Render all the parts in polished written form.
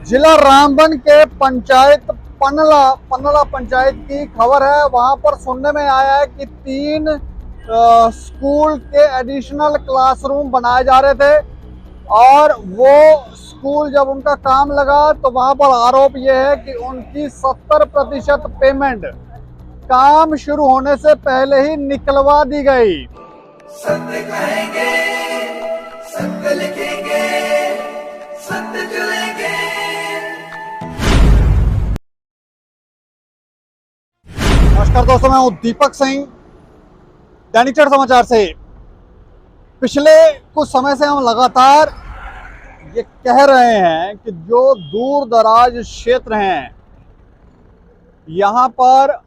जिला रामबन के पंचायत पन्नला पंचायत की खबर है। वहां पर सुनने में आया है कि 3 स्कूल के एडिशनल क्लासरूम बनाए जा रहे थे और वो स्कूल जब उनका काम लगा तो वहां पर आरोप ये है कि उनकी 70% पेमेंट काम शुरू होने से पहले ही निकलवा दी गई। सत्य कहेंगे, सत्य लिखेंगे, सत्य चलेंगे। नमस्कार दोस्तों, मैं हूं दीपक सिंह, दैनिक चढ़ समाचार से। पिछले कुछ समय से हम लगातार ये कह रहे हैं कि जो दूर दराज क्षेत्र हैं यहाँ पर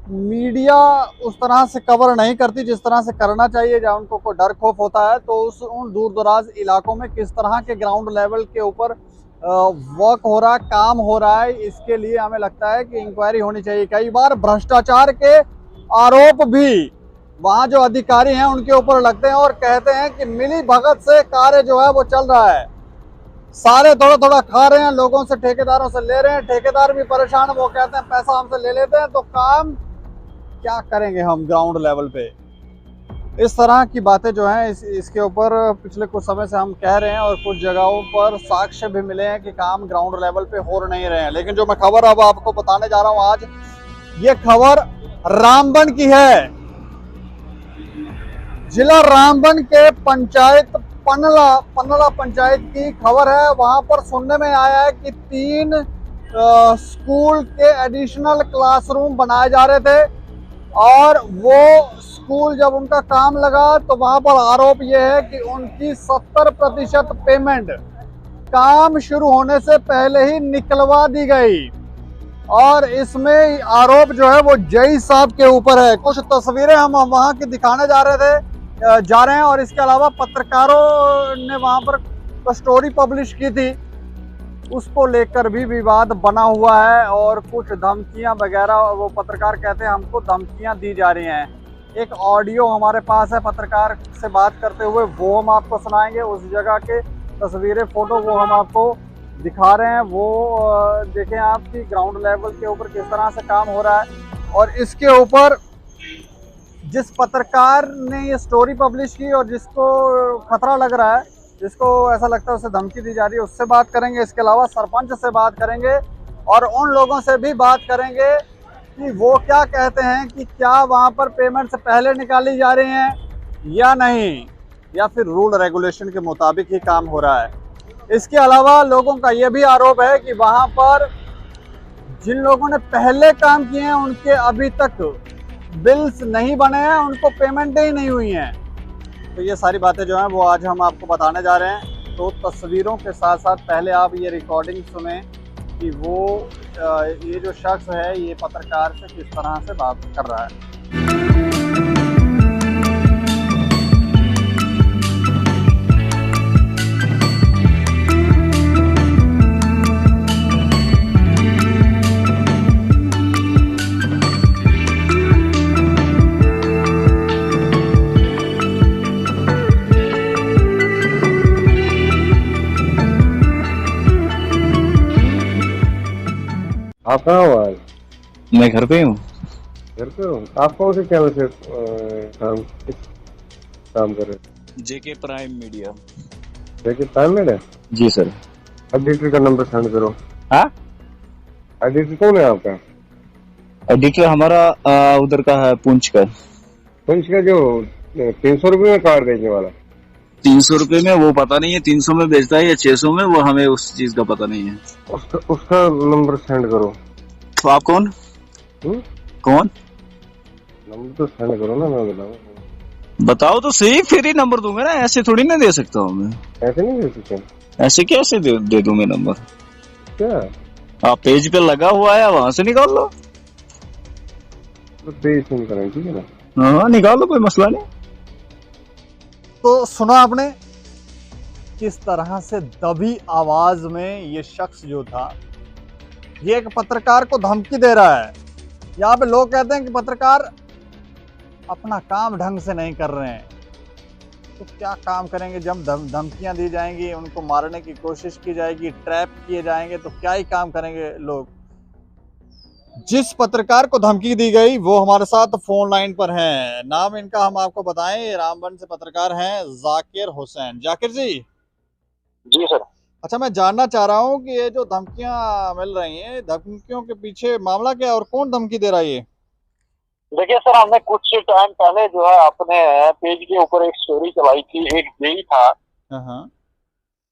मीडिया उस तरह से कवर नहीं करती जिस तरह से करना चाहिए। जहाँ उनको कोई डर खौफ होता है तो उन दूर दराज इलाकों में किस तरह के ग्राउंड लेवल के ऊपर वर्क हो रहा है, काम हो रहा है, इसके लिए हमें लगता है कि इंक्वायरी होनी चाहिए। कई बार भ्रष्टाचार के आरोप भी वहाँ जो अधिकारी हैं उनके ऊपर लगते हैं और कहते हैं कि मिली भगत से कार्य जो है वो चल रहा है। सारे थोड़ा थोड़ा खा रहे हैं, लोगों से ठेकेदारों से ले रहे हैं, ठेकेदार भी परेशान, वो कहते हैं पैसा हमसे ले लेते हैं, तो काम क्या करेंगे हम ग्राउंड लेवल पे। इस तरह की बातें जो हैं इसके ऊपर पिछले कुछ समय से हम कह रहे हैं और कुछ जगहों पर साक्ष्य भी मिले हैं कि काम ग्राउंड लेवल पे हो नहीं रहे हैं। लेकिन जो मैं खबर अब आपको बताने जा रहा हूं आज, ये खबर रामबन की है। जिला रामबन के पंचायत पन्नला पंचायत की खबर है। वहां पर सुनने में आया है कि 3 स्कूल के एडिशनल क्लासरूम बनाए जा रहे थे और वो स्कूल जब उनका काम लगा तो वहां पर आरोप ये है कि उनकी 70% पेमेंट काम शुरू होने से पहले ही निकलवा दी गई। और इसमें आरोप जो है वो जई साहब के ऊपर है। कुछ तस्वीरें हम वहां की दिखाने जा रहे हैं और इसके अलावा पत्रकारों ने वहां पर स्टोरी पब्लिश की थी, उसको लेकर भी विवाद बना हुआ है और कुछ धमकियां वगैरह, वो पत्रकार कहते हैं हमको धमकियां दी जा रही हैं। एक ऑडियो हमारे पास है पत्रकार से बात करते हुए, वो हम आपको सुनाएंगे। उस जगह के तस्वीरें, फोटो वो हम आपको दिखा रहे हैं। वो देखें आपकी ग्राउंड लेवल के ऊपर किस तरह से काम हो रहा है। और इसके ऊपर जिस पत्रकार ने ये स्टोरी पब्लिश की और जिसको खतरा लग रहा है, जिसको ऐसा लगता है उसे धमकी दी जा रही है, उससे बात करेंगे। इसके अलावा सरपंच से बात करेंगे और उन लोगों से भी बात करेंगे कि वो क्या कहते हैं कि क्या वहाँ पर पेमेंट से पहले निकाली जा रही हैं या नहीं, या फिर रूल रेगुलेशन के मुताबिक ही काम हो रहा है। इसके अलावा लोगों का ये भी आरोप है कि वहाँ पर जिन लोगों ने पहले काम किए हैं उनके अभी तक बिल्स नहीं बने हैं, उनको पेमेंटें ही नहीं हुई हैं। तो ये सारी बातें जो हैं वो आज हम आपको बताने जा रहे हैं। तो तस्वीरों के साथ साथ पहले आप ये रिकॉर्डिंग सुने कि वो ये जो शख्स है ये पत्रकार से किस तरह से बात कर रहा है। आप कहाँ हो आज? मैं घर पे हूँ। घर पे हो? आप कौन से चैनल से काम कर रहे हैं? जेके प्राइम मीडिया। देखिए टाइम मिले। जी सर। एडिटर का नंबर सेंड करो। हाँ, एडिटर कौन है आपका? एडिटर हमारा उधर का है, पुंछ का। पुंछ का जो 300 रुपये में कार्ड बेचने वाला। 300 रुपए में वो पता नहीं है, 300 में बेचता है या 600 में, वो हमें उस चीज का पता नहीं है। उसका नंबर सेंड करो। तो आप कौन? कौन? नंबर तो सेंड करो ना, मैं बताओ तो सही, फिर ही नंबर दूंगा ना, ऐसे थोड़ी ना दे सकता हूँ मैं। ऐसे नहीं दे सकते। ऐसे कैसे दे दूं मैं नंबर? क्या आप पेज पे लगा हुआ है, वहां से निकाल लो। तो पेज सेंड करें, ठीक है ना? हाँ निकाल लो, कोई मसला नहीं। तो सुना आपने किस तरह से दबी आवाज में ये शख्स जो था ये एक पत्रकार को धमकी दे रहा है। यहाँ पे लोग कहते हैं कि पत्रकार अपना काम ढंग से नहीं कर रहे हैं। तो क्या काम करेंगे जब धमकियां दी जाएंगी, उनको मारने की कोशिश की जाएगी, ट्रैप किए जाएंगे, तो क्या ही काम करेंगे लोग। जिस पत्रकार को धमकी दी गई वो हमारे साथ फोन लाइन पर हैं। नाम इनका हम आपको बताएं, रामबन से पत्रकार हैं जाकिर हुसैन। जाकिर जी, जी सर। अच्छा मैं जानना चाह रहा हूँ कि ये जो धमकियां मिल रही हैं, धमकियों के पीछे मामला क्या है और कौन धमकी दे रहा है ये? देखिए सर, हमने कुछ टाइम पहले जो है अपने पेज के ऊपर एक स्टोरी चलाई थी। एक जेई था हाँ।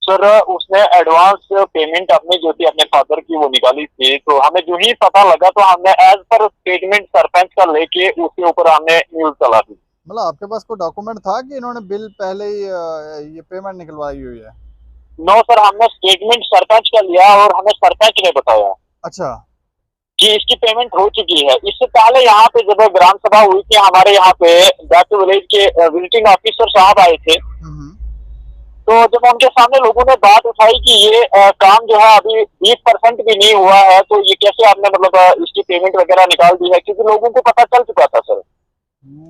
सर, उसने एडवांस पेमेंट अपनी जो थी अपने फादर की वो निकाली थी। तो हमें जो ही पता लगा तो हमने एज पर स्टेटमेंट सरपंच का लेके उसके ऊपर हमने न्यूज चला दी। मतलब आपके पास कोई डॉक्यूमेंट था कि इन्होंने बिल पहले ही ये पेमेंट निकलवाई हुई है? नो सर, हमने स्टेटमेंट सरपंच का लिया और हमें सरपंच ने बताया अच्छा। कि इसकी पेमेंट हो चुकी है। इससे पहले यहाँ पे जब ग्राम सभा हुई थी हमारे यहाँ पे दैट विलेज के विजिटिंग ऑफिसर साहब आए थे। तो जब उनके सामने लोगों ने बात उठाई कि ये काम जो है अभी 20% भी नहीं हुआ है, तो ये कैसे आपने मतलब इसकी पेमेंट वगैरह निकाल दी है, क्योंकि लोगों को पता चल चुका था सर।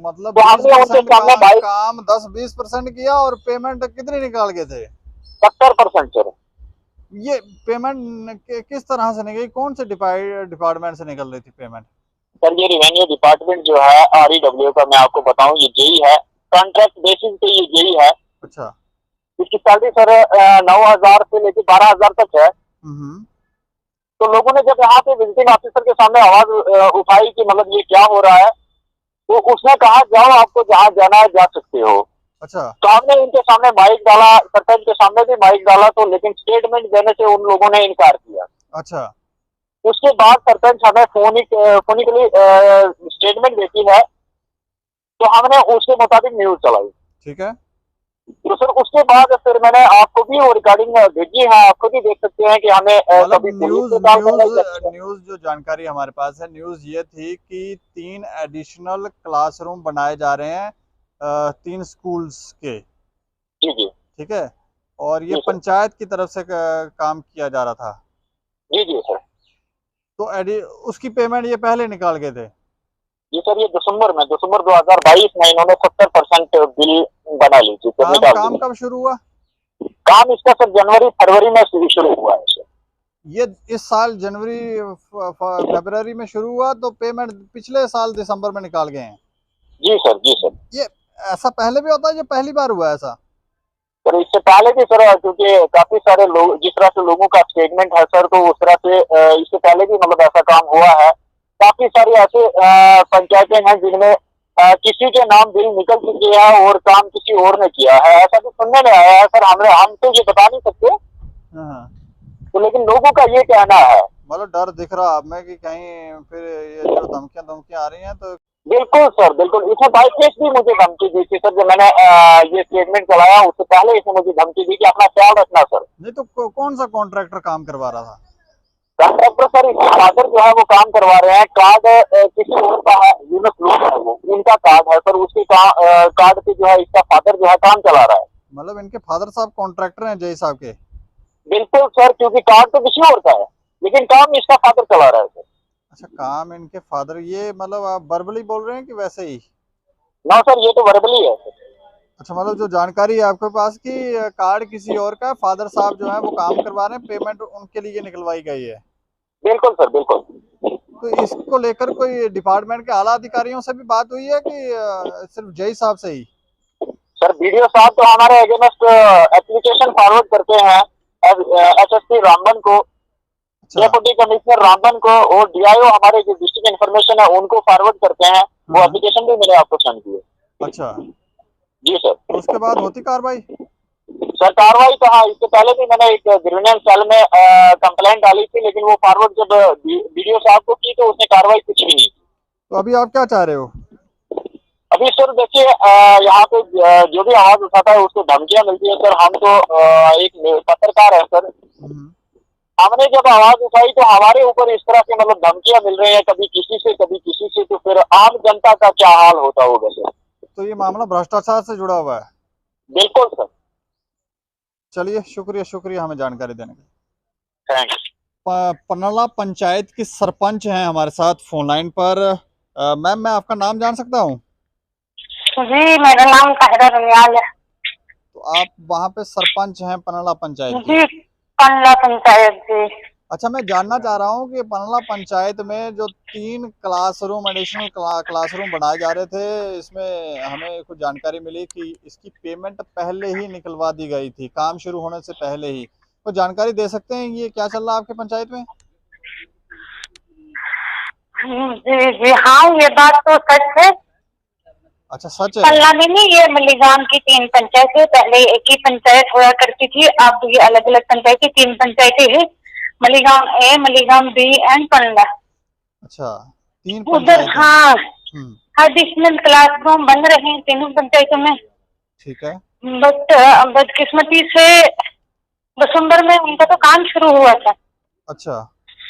मतलब तो हमने उनके सामने काम 10-20% किया और पेमेंट कितनी निकाल गए थे? 70% सर। ये पेमेंट किस तरह से निकली, कौन से डिपार्टमेंट से निकल रही थी पेमेंट? सर ये रेवेन्यू डिपार्टमेंट जो है REW का, मैं आपको बताऊं, ये जेई है, कॉन्ट्रैक्ट बेसिस पे ये जेई है। अच्छा। इसकी सैलरी सर 9,000 से लेकर 12,000 तक है। तो लोगों ने जब यहाँ पे विजिटिंग ऑफिसर के सामने आवाज उठाई कि मतलब ये क्या हो रहा है, तो उसने कहा जाओ, आपको जहाँ जाना है जा सकते हो। अच्छा। तो हमने इनके सामने माइक डाला, सरपंच के सामने भी माइक डाला, तो लेकिन स्टेटमेंट देने से उन लोगों ने इनकार किया। अच्छा। उसके बाद सरपंच हमें फोनिकली स्टेटमेंट देती है, तो हमने उसके मुताबिक न्यूज चलाई। ठीक है। तो सर उसके बाद फिर मैंने आपको भी वो रिकॉर्डिंग भेजी है, आपको भी देख सकते हैं कि हमें कभी न्यूज जो जानकारी हमारे पास है, न्यूज ये थी कि 3 एडिशनल क्लासरूम बनाए जा रहे हैं 3 स्कूल्स के। जी जी। ठीक है। और ये पंचायत की तरफ से काम किया जा रहा था। जी जी सर। तो उसकी पेमेंट ये पहले निकाल गए थे? जी सर, ये दिसंबर 2022 में इन्होंने 70% बिल बना ली थी। काम कब शुरू हुआ? काम इसका सर जनवरी फरवरी में शुरू हुआ है सर। ये इस साल जनवरी फरवरी में शुरू हुआ, तो पेमेंट पिछले साल दिसंबर में निकाल गए हैं? जी सर, जी सर। ये ऐसा पहले भी होता है, ये पहली बार हुआ ऐसा? सर इससे पहले भी सर, क्योंकि काफी सारे लोग, जिस तरह से लोगों का स्टेटमेंट है सर, तो उस तरह से इससे पहले भी मतलब ऐसा काम हुआ है। काफी सारी ऐसे पंचायतें हैं जिनमें किसी के नाम बिल निकल चुके हैं और काम किसी और ने किया है, ऐसा भी सुनने में आया है सर। हम तो ये बता नहीं सकते, तो लेकिन लोगों का ये कहना है। मतलब डर दिख रहा आप में कि कहीं फिर ये जो धमकियां आ रही हैं तो? बिल्कुल सर, बिल्कुल। इसने बाई केस भी मुझे धमकी दी थी सर, जब मैंने ये स्टेटमेंट चलाया उससे पहले इसने मुझे धमकी दी कि अपना ख्याल रखना सर। नहीं तो कौन सा कॉन्ट्रैक्टर काम करवा रहा था? कॉन्ट्रैक्टर सर इसके फादर जो है वो काम करवा रहे हैं। कार्ड किसी और का है, यूनस लोग है, वो उनका कार्ड है सर। उसके कार्ड पे जो है इसका फादर जो है काम चला रहा है। मतलब इनके फादर साहब कॉन्ट्रैक्टर हैं जेई साहब के? बिल्कुल सर, क्योंकि कार्ड तो किसी और का है लेकिन काम इसका फादर चला रहा है सर। अच्छा, काम इनके फादर, ये मतलब आप वर्बली बोल रहे हैं कि वैसे ही? ना सर, ये तो वर्बली है सर। अच्छा, मतलब जो जानकारी है आपके पास कि कार्ड किसी और का, फादर साहब जो है वो काम करवा रहे हैं, पेमेंट उनके लिए निकलवाई गई है? बिल्कुल सर, बिल्कुल। तो इसको लेकर कोई डिपार्टमेंट के आला अधिकारियों से भी बात हुई है कि सिर्फ जेई साहब से ही? सर BDO साहब तो हमारे अगेंस्ट एप्लीकेशन फॉरवर्ड करते हैं SSP रामबन को, डेप्यूटी कमिश्नर रामबन को, और DIO हमारे जो डिस्ट्रिक्ट इन्फॉर्मेशन है उनको फॉरवर्ड करते हैं। वो एप्लीकेशन भी मैंने आपको सेंड की है। अच्छा जी सर। तो उसके बाद होती कार्रवाई? सर कार्रवाई तो हाँ, इससे पहले भी मैंने एक ग्रीवेंस सेल में कंप्लेंट डाली थी, लेकिन वो फॉरवर्ड जब BDO साहब को की तो उसने कार्रवाई कुछ भी नहीं। तो अभी आप क्या चाह रहे हो? अभी सर देखिए, यहाँ पे जो भी आवाज उठाता है उसको धमकियां मिलती है सर। हम तो एक पत्रकार है सर, हमने जब आवाज उठाई तो हमारे ऊपर इस तरह से मतलब धमकियां मिल रही हैं, कभी किसी से कभी किसी से, तो फिर आम जनता का क्या हाल होता होगा सर? तो ये मामला भ्रष्टाचार से जुड़ा हुआ है? बिल्कुल सर। चलिए, शुक्रिया हमें जानकारी देने के लिए। थैंक्स। पन्नला पंचायत की सरपंच हैं हमारे साथ फोन लाइन पर। मैम, मैं आपका नाम जान सकता हूँ? जी, मेरा नाम ताहिरा रनियाल है। आप वहाँ पे सरपंच हैं पनला पंचायत के? जी, पनला पंचायत जी। अच्छा, मैं जानना चाह रहा हूँ कि पनला पंचायत में जो 3 क्लासरूम एडिशनल क्लासरूम बनाए जा रहे थे, इसमें हमें कुछ जानकारी मिली कि इसकी पेमेंट पहले ही निकलवा दी गई थी, काम शुरू होने से पहले ही। तो जानकारी दे सकते हैं ये क्या चल रहा है आपके पंचायत में? जी जी हाँ, ये बात तो सच है। अच्छा, सच है? पल्ला में नहीं, ये मलीगांव की 3 पंचायतें, पहले एक ही पंचायत हुआ करती थी, अब ये अलग अलग पंचायतें, 3 पंचायतें हैं, मलीगांव ए, मलीगांव बी एंड पल्ला। अच्छा, 3 उधर पंचायत। हाँ हम्म, एडिशनल क्लासरूम बन रहे हैं तीनों पंचायतों में। ठीक है। बट बदकिस्मती से दिसंबर में उनका तो काम शुरू हुआ था। अच्छा।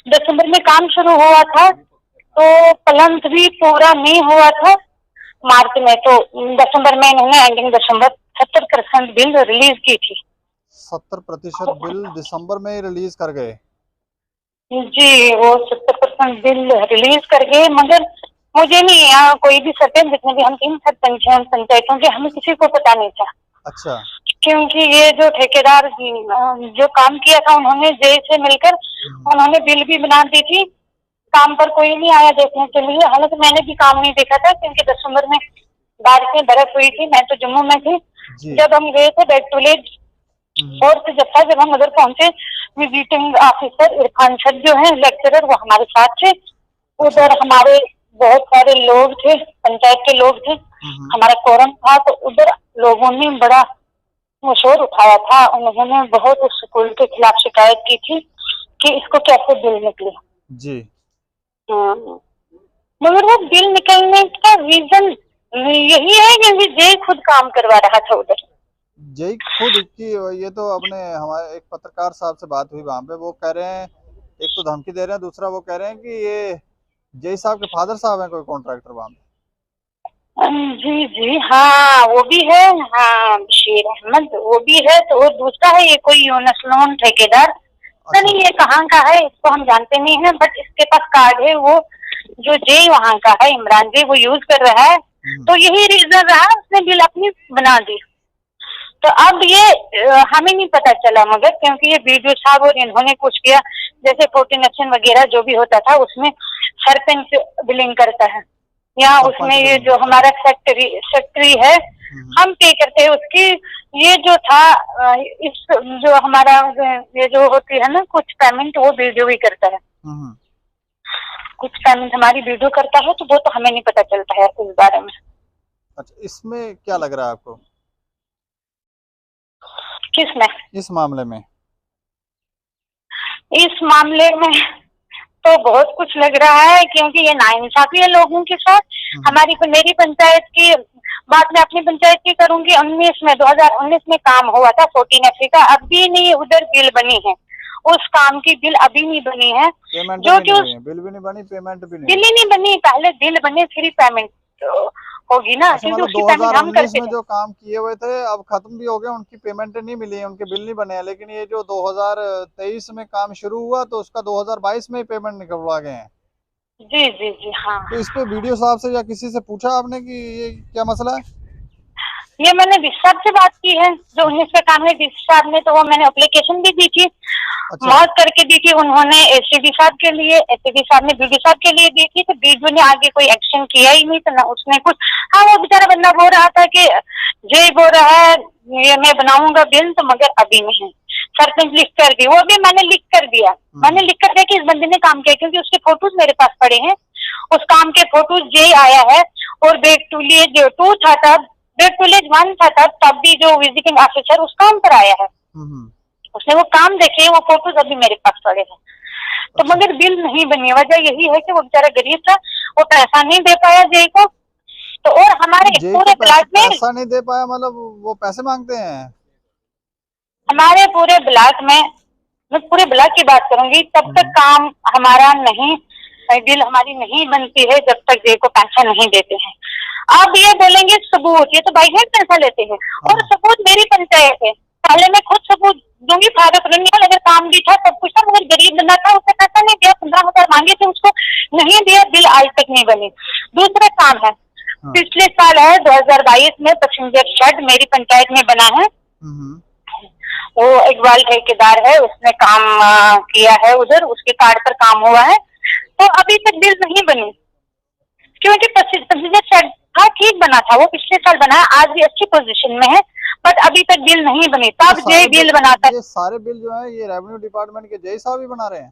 दिसंबर में काम शुरू हुआ था तो प्लंथ भी पूरा नहीं हुआ था मार्च में, तो दिसंबर में इन्होंने एंडिंग दिसंबर 70% बिल रिलीज की थी। 70% बिल दिसंबर में ही रिलीज कर गए? जी, वो 70% बिल रिलीज कर गए, मगर मुझे नहीं, यहाँ कोई भी सरपंच, जितने भी हम 3 सरपंच हैं पंचायतों के, हमें किसी को पता नहीं था। अच्छा। क्योंकि ये जो ठेकेदार जो काम किया था, उन्होंने जय से मिलकर उन्होंने बिल भी बना दी थी, काम पर कोई नहीं आया देखने के लिए। हालांकि मैंने भी काम नहीं देखा था क्योंकि दिसंबर में बारिश में बर्फ हुई थी, मैं तो जम्मू में थी। जब हम गए थे बैक टू विलेज और जब हम उधर पहुंचे, विजिटिंग ऑफिसर इरफान सर जो है लेक्चरर, वो हमारे साथ थे। उधर हमारे बहुत सारे लोग थे, पंचायत के लोग थे, हमारा कोरम था, तो उधर लोगों ने बड़ा शोर उठाया था। उन्होंने बहुत उस स्कूल के खिलाफ शिकायत की थी कि इसको कैसे बिल निकले जी। मगर वो बिल निकलने का रीजन यही है कि जय खुद काम करवा रहा था उधर। जय खुद की? ये तो अपने हमारे एक पत्रकार साहब से बात हुई वहां पे, वो कह रहे हैं, एक तो धमकी दे रहे हैं, दूसरा वो कह रहे हैं कि ये जय साहब के फादर साहब हैं कोई कॉन्ट्रैक्टर वहां पे। जी जी हाँ, वो भी है, हाँ बशीर अहमद वो भी है, तो वो दूसरा है ये कोई यूनस लोन ठेकेदार। नहीं, ये कहाँ का है इसको हम जानते नहीं है, बट इसके पास कार्ड है, वो जो जय वहाँ का है, इमरान जय, वो यूज कर रहा है। तो यही रीजन रहा, उसने बिल अपनी बना दी। तो अब ये हमें नहीं पता चला, मगर क्योंकि ये वीडियो साहब और इन्होंने कुछ किया, जैसे 14 एक्शन वगैरह जो भी होता था उसमें सरपंच बिलिंग करता है, या उसमें ये जो हमारा सेक्रेटरी है हम पे करते हैं उसकी। ये जो था इस जो हमारा ये जो होती है ना कुछ पेमेंट, वो वीडियो भी करता है, कुछ पेमेंट हमारी वीडियो करता है, तो वो तो हमें नहीं पता चलता है इस बारे में। अच्छा, इसमें क्या लग रहा है आपको? किसमें? इस मामले में? इस मामले में तो बहुत कुछ लग रहा है, क्योंकि ये नाइंसाफी है लोगों के साथ। मेरी पंचायत की बात मैं अपनी पंचायत की करूंगी। 2019 में काम हुआ था 14 का, अभी नहीं उधर बिल बनी है, उस काम की बिल अभी नहीं बनी है, जो कि बिल भी नहीं बनी, पेमेंट भी नहीं, बिल ही नहीं बनी। पहले बिल बने फिर पेमेंट होगी ना, क्योंकि उसकी पेमेंट हम करते में जो काम किए हुए थे अब खत्म भी हो गए, उनकी पेमेंट नहीं मिली है, उनके बिल नहीं बने हैं। लेकिन ये जो 2023 में काम शुरू हुआ तो उसका 2022 में ही पेमेंट निकलवा गए हैं। जी जी जी हाँ। तो इस पे वीडियो साहब से या किसी से पूछा आपने कि ये क्या मसला है? ये मैंने विश साहब से बात की है, जो 19 का काम है विश साहब ने, तो वो मैंने एप्लीकेशन भी दी थी, मौत करके दी थी उन्होंने एसडी साहब के लिए, एसडी साहब ने बीडी साहब के लिए दी थी, तो बीडीओ ने आगे कोई एक्शन किया ही नहीं, तो ना उसने कुछ। हाँ, वो बेचारा बंदा बोल रहा था कि जय बोल रहा है ये मैं बनाऊंगा बिल, तो मगर अभी नहीं। सरपंच लिख कर दी, वो भी मैंने लिख कर दिया, मैंने लिख कर दिया कि इस बंदे ने काम किया, क्योंकि उसके फोटोज मेरे पास पड़े हैं, उस काम के फोटोज जय आया है। और बैक टू विलेज 2 था तब, बैक टू विलेज 1 था तब भी जो विजिटिंग ऑफिसर उस काम पर आया है, उसने वो काम देखे, वो फोटोज अभी मेरे पास पड़े हैं। तो मगर बिल नहीं बनी, वजह यही है कि वो बेचारा गरीब था, वो पैसा नहीं दे पाया जय को। तो और हमारे पूरे ब्लॉक में पैसा नहीं दे पाया, मतलब वो पैसे मांगते हैं हमारे पूरे ब्लॉक में, मैं पूरे ब्लॉक की बात करूंगी, तब तक काम हमारा नहीं, बिल हमारी नहीं बनती है जब तक जय को पैसा नहीं देते हैं। आप ये बोलेंगे सबूत, ये तो बाई हैंड पैसा लेते हैं, और सबूत मेरी पंचायत है, पहले मैं खुद सबूत दूंगी, फायदा करूंगी। अगर काम भी था सब कुछ था, मगर गरीब बंदा था, उसने पैसा नहीं दिया, 15,000 मांगे थे, उसको नहीं दिया, बिल आज तक नहीं बनी। दूसरा काम है, पिछले साल है 2022 में पैसेंजर शेड मेरी पंचायत में बना है, हम्म। वो इकबाल ठेकेदार है, उसने काम किया है उधर, उसके कार्ड पर काम हुआ है। तो अभी तक बिल नहीं बनी, क्योंकि प्रोसीजर सेट था, ठीक बना था, वो पिछले साल बना, आज भी अच्छी पोजीशन में है, बट अभी तक बिल नहीं बनी। तब ये जो बिल बनाता, ये सारे बिल जो है ये रेवेन्यू डिपार्टमेंट के जय साहब ही बना रहे हैं?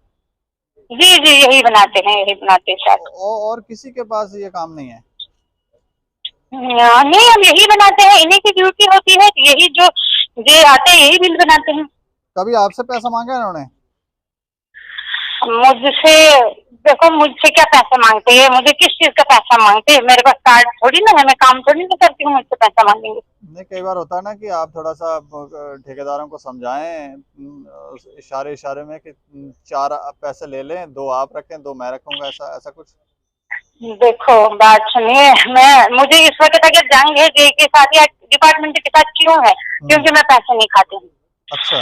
जी जी यही बनाते हैं, यही बनाते हैं शायद। और किसी के पास ये काम नहीं है? नहीं, हम यही बनाते हैं, इन्हीं की ड्यूटी होती है, यही जो आते हैं यही बिल बनाते हैं। कभी आपसे पैसा मांगा इन्होंने? मुझसे देखो, मुझसे क्या पैसा मांगते हैं, मुझे किस चीज का पैसा मांगते हैं? मेरे पास कार्ड थोड़ी ना है, मैं काम थोड़ी ना करती हूँ, मुझसे पैसा मांगेंगे। नहीं, कई बार होता है ना कि आप थोड़ा सा ठेकेदारों को समझाएं इशारे इशारे में कि 4 पैसे ले लें, 2 आप रखें 2 मैं रखूंगा, ऐसा ऐसा कुछ? देखो बात सुनिए, मुझे इस वक्त अगर जंग है जे के साथ या डिपार्टमेंट के साथ क्यों है? क्योंकि मैं पैसे नहीं खाती हूँ। अच्छा।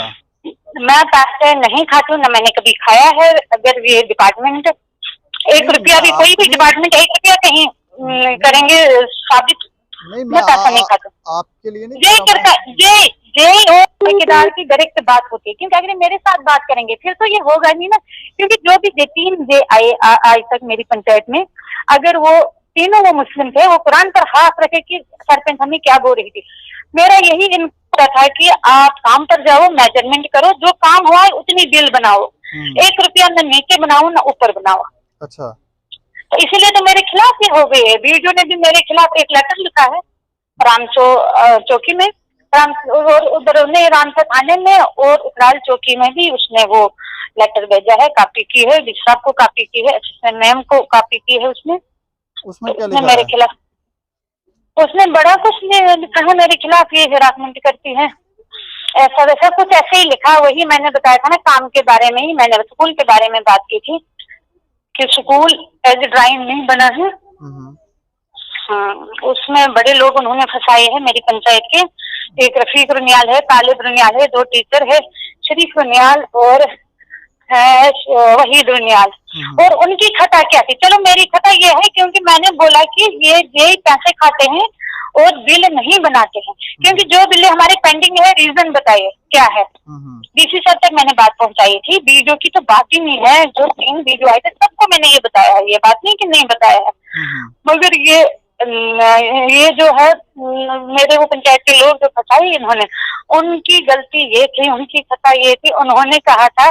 मैं पैसे नहीं खाती हूँ, ना मैंने कभी खाया है। अगर ये डिपार्टमेंट 1 रुपया भी, कोई भी डिपार्टमेंट 1 रुपया कहीं करेंगे साबित, नहीं, मैं पैसा नहीं खाता। आपके लिए नहीं ये कर रहा करता, ये ठेकेदार की डायरेक्ट बात होती है, क्योंकि अगर मेरे साथ बात करेंगे फिर तो ये होगा नहीं ना। क्योंकि जो भी 3 जे आए आज तक मेरी पंचायत में, अगर वो तीनों वो मुस्लिम थे, वो कुरान पर हाथ रखे कि सरपंच हमें क्या बोल रही थी। मेरा यही इनका था कि आप काम पर जाओ, मेजरमेंट करो, जो काम हुआ है उतनी बिल बनाओ, 1 रुपया न नीचे बनाओ न ऊपर बनाओ। अच्छा। तो इसीलिए तो मेरे खिलाफ ये हो गई है। बीडीओ ने भी मेरे खिलाफ एक लेटर लिखा है चौकी में, और उधर रामसो थाने में, और उतराल चौकी में भी उसने वो लेटर भेजा है, कॉपी की है, साहब को कॉपी की है, असिस्टेंट मैम को कॉपी की है। उसमें क्या उसने लिखा मेरे है? खिलाफ, उसने बड़ा कुछ लिखा है मेरे खिलाफ, ये हिरासमेंट करती है, ऐसा वैसा कुछ ऐसे ही लिखा। वही मैंने बताया था ना, काम के बारे में ही, मैंने स्कूल के बारे में बात की थी कि स्कूल एज ड्राइंग नहीं बना है। हाँ, उसमें बड़े लोग उन्होंने फंसाए हैं मेरी पंचायत के। एक रफीक रुनियाल है, तालिब रुनियाल है, 2 टीचर है, शरीफ रुनियाल और है वहीद रुनियाल। और उनकी खता क्या थी? चलो मेरी खता ये है क्योंकि मैंने बोला कि ये पैसे खाते हैं और बिल नहीं बनाते हैं, क्योंकि जो बिल हमारे पेंडिंग है, रीजन बताइए क्या है। डीसी सर तक मैंने बात पहुंचाई थी, बीडीओ की तो बात ही नहीं है। जो 3 बीडीओ आए थे सबको मैंने ये बताया है, ये बात नहीं कि नहीं बताया है। मगर ये जो है मेरे वो पंचायत के लोग जो फंसाए इन्होंने, उनकी गलती ये थी, उनकी खता ये थी, उन्होंने कहा था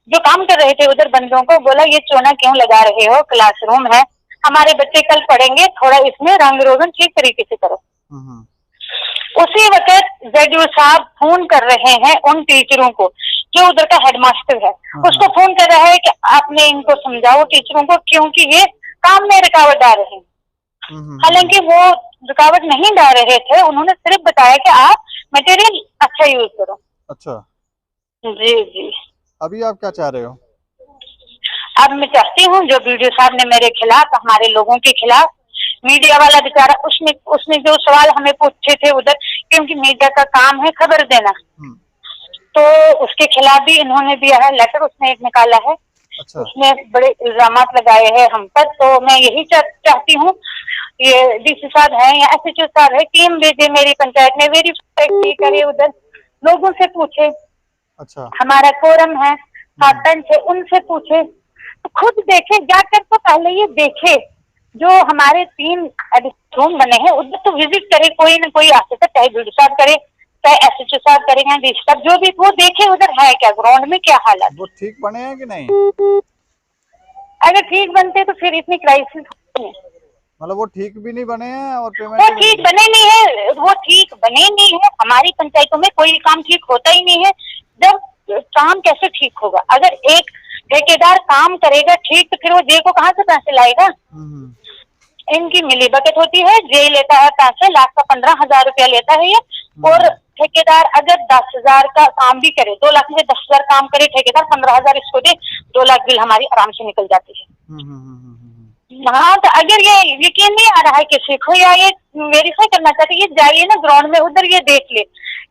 जो काम कर रहे थे उधर बंदों को, बोला ये चोना क्यों लगा रहे हो, क्लासरूम है, हमारे बच्चे कल पढ़ेंगे, थोड़ा इसमें रंग रोगन ठीक तरीके से करो। उसी वक्त जेडीओ साहब फोन कर रहे हैं उन टीचरों को, जो उधर का हेडमास्टर है, उसको फोन कर रहा है कि आपने इनको समझाओ टीचरों को, क्योंकि ये काम में रुकावट डाल रहे हैं। हालांकि वो रुकावट नहीं डाल रहे थे, उन्होंने सिर्फ बताया कि आप मटेरियल अच्छा यूज करो। अच्छा। जी जी। अभी आप क्या चाह रहे हो? अब मैं चाहती हूँ जो वीडियो साहब ने मेरे खिलाफ, हमारे लोगों के खिलाफ, मीडिया वाला बेचारा, उसने जो सवाल हमें पूछे थे उधर, क्योंकि मीडिया का काम है खबर देना, तो उसके खिलाफ भी इन्होंने दिया है लेटर, उसने एक निकाला है। अच्छा। उसने बड़े इल्जामात लगाए हैं हम पर। तो मैं यही चाहती हूँ, ये डीसी साहब है या एसएचओ साहब है, टीम भेजे मेरी पंचायत में, वेरीफाई करे, उधर लोगों से पूछे। अच्छा। हमारा कोरम है, सरपंच है, उनसे पूछे, तो खुद देखे जाकर, तो पहले ये देखे जो हमारे 3 रूम बने हैं उधर तो विजिट करे, कोई ना कोई आते थे, चाहे बीडीओ साहब करे, चाहे एसएचओ साहब करेंगे, डीसी साहब, जो भी, वो देखे उधर है क्या, ग्राउंड में क्या हालत। वो ठीक बने हैं कि नहीं? अगर ठीक बनते तो फिर इतनी क्राइसिस होती है। मतलब वो ठीक भी नहीं बने हैं और पेमेंट वो ठीक बने नहीं है, वो ठीक बने नहीं है। हमारी पंचायतों में कोई काम ठीक होता ही नहीं है। जब काम कैसे ठीक होगा? अगर एक ठेकेदार काम करेगा ठीक, तो फिर वो जे को कहाँ से पैसे लाएगा? इनकी मिलीभगत होती है, जे लेता है पैसे, लाख का 15,000 रुपया लेता है ये, और ठेकेदार अगर 10,000 का काम भी करे, 2 लाख में 10,000 काम करे ठेकेदार, 15,000 इसको दे, 2 लाख बिल हमारी आराम से निकल जाती है। हाँ, तो अगर ये यकीन नहीं आ रहा है किसी को, या ये वेरीफाई करना चाहते, ये जाइए ना ग्राउंड में, उधर ये देख ले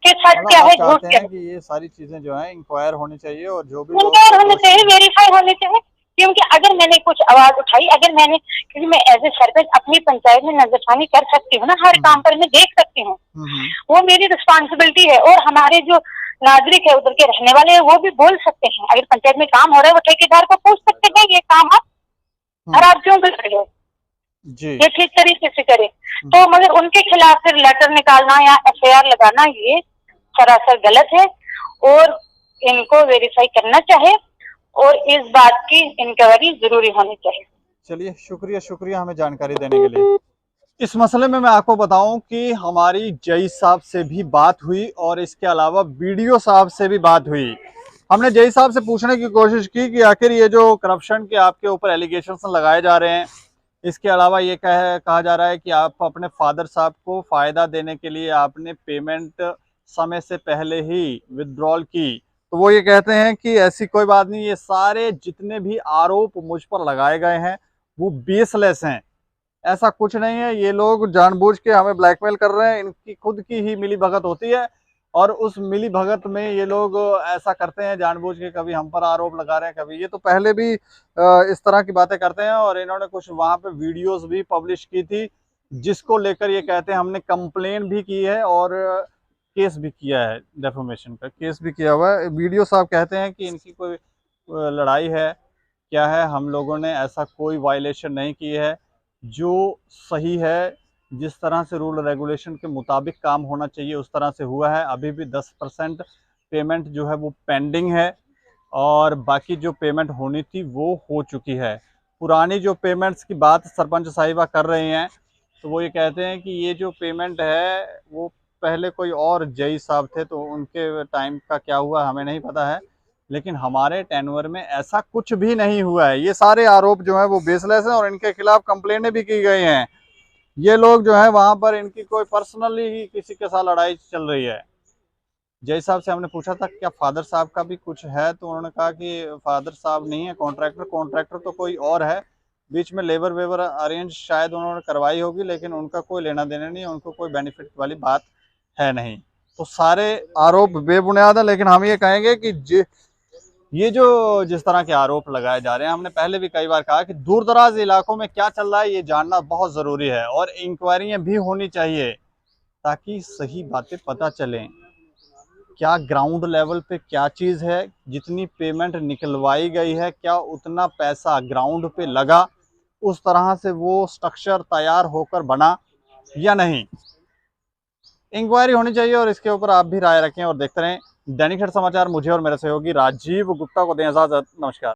कि सच क्या है, झूठ क्या है। कि ये सारी चीजें जो है इंक्वायर होनी चाहिए, और जो भी इंक्वायर होनी चाहिए, वेरीफाई होनी चाहिए, क्योंकि अगर मैंने कुछ आवाज उठाई, अगर मैंने, क्योंकि मैं एज ए सरपंच अपनी पंचायत में नजरसानी कर सकती हूँ ना, हर काम पर मैं देख सकती हूँ, वो मेरी रिस्पॉन्सिबिलिटी है। और हमारे जो नागरिक है, उधर के रहने वाले हैं, वो भी बोल सकते हैं। अगर पंचायत में काम हो रहा है, वो ठेकेदार को पूछ सकते हैं ये काम आप खराब क्यों कर रहे हो, जी ये ठीक तरीके से करे। तो मगर उनके खिलाफ फिर लेटर निकालना या FIR लगाना ये सरासर गलत है, और इनको वेरीफाई करना चाहिए और इस बात की इंक्वायरी जरूरी होनी चाहिए। चलिए, शुक्रिया शुक्रिया हमें जानकारी देने के लिए। इस मसले में मैं आपको बताऊं कि हमारी जई साहब से भी बात हुई और इसके अलावा BDO साहब से भी बात हुई। हमने जई साहब से पूछने की कोशिश की कि आखिर ये जो करप्शन के आपके ऊपर एलिगेशंस लगाए जा रहे हैं, इसके अलावा ये कहा जा रहा है कि आप अपने फादर साहब को फ़ायदा देने के लिए आपने पेमेंट समय से पहले ही विड्रॉल की, तो वो ये कहते हैं कि ऐसी कोई बात नहीं, ये सारे जितने भी आरोप मुझ पर लगाए गए हैं वो बेसलेस हैं, ऐसा कुछ नहीं है। ये लोग जानबूझ के हमें ब्लैकमेल कर रहे हैं, इनकी खुद की ही मिली भगत होती है और उस मिली भगत में ये लोग ऐसा करते हैं जानबूझ के, कभी हम पर आरोप लगा रहे हैं, कभी ये तो पहले भी इस तरह की बातें करते हैं। और इन्होंने कुछ वहाँ पे वीडियोस भी पब्लिश की थी जिसको लेकर ये कहते हैं हमने कंप्लेन भी की है और केस भी किया है, डेफेमेशन का केस भी किया हुआ है। BDO साहब कहते हैं कि इनकी कोई लड़ाई है क्या है, हम लोगों ने ऐसा कोई वायलेशन नहीं की है, जो सही है जिस तरह से रूल रेगुलेशन के मुताबिक काम होना चाहिए उस तरह से हुआ है। अभी भी 10% पेमेंट जो है वो पेंडिंग है और बाकी जो पेमेंट होनी थी वो हो चुकी है। पुरानी जो पेमेंट्स की बात सरपंच साहिबा कर रहे हैं, तो वो ये कहते हैं कि ये जो पेमेंट है वो पहले कोई और जई साहब थे, तो उनके टाइम का क्या हुआ हमें नहीं पता है, लेकिन हमारे टेन्योर में ऐसा कुछ भी नहीं हुआ है। ये सारे आरोप जो है वो बेसलेस हैं और इनके खिलाफ कंप्लेनें भी की गई हैं। ये लोग जो है वहाँ पर इनकी कोई पर्सनली ही किसी के साथ लड़ाई चल रही है। जय साहब से हमने पूछा था क्या फादर साहब का भी कुछ है, तो उन्होंने कहा कि फादर साहब नहीं है, कॉन्ट्रैक्टर तो कोई और है, बीच में लेबर वेबर अरेंज शायद उन्होंने करवाई होगी, लेकिन उनका कोई लेना देना नहीं है, उनको कोई बेनिफिट वाली बात है नहीं। तो सारे आरोप बेबुनियाद है, लेकिन हम ये कहेंगे कि ये जो जिस तरह के आरोप लगाए जा रहे हैं, हमने पहले भी कई बार कहा कि दूर दराज इलाकों में क्या चल रहा है ये जानना बहुत ज़रूरी है और इंक्वायरियां भी होनी चाहिए ताकि सही बातें पता चलें, क्या ग्राउंड लेवल पे क्या चीज़ है, जितनी पेमेंट निकलवाई गई है क्या उतना पैसा ग्राउंड पे लगा, उस तरह से वो स्ट्रक्चर तैयार होकर बना या नहीं। इंक्वायरी होनी चाहिए और इसके ऊपर आप भी राय रखें और देखते रहें दैनिक हेड समाचार। मुझे और मेरे सहयोगी राजीव गुप्ता को दें इजाजत। नमस्कार।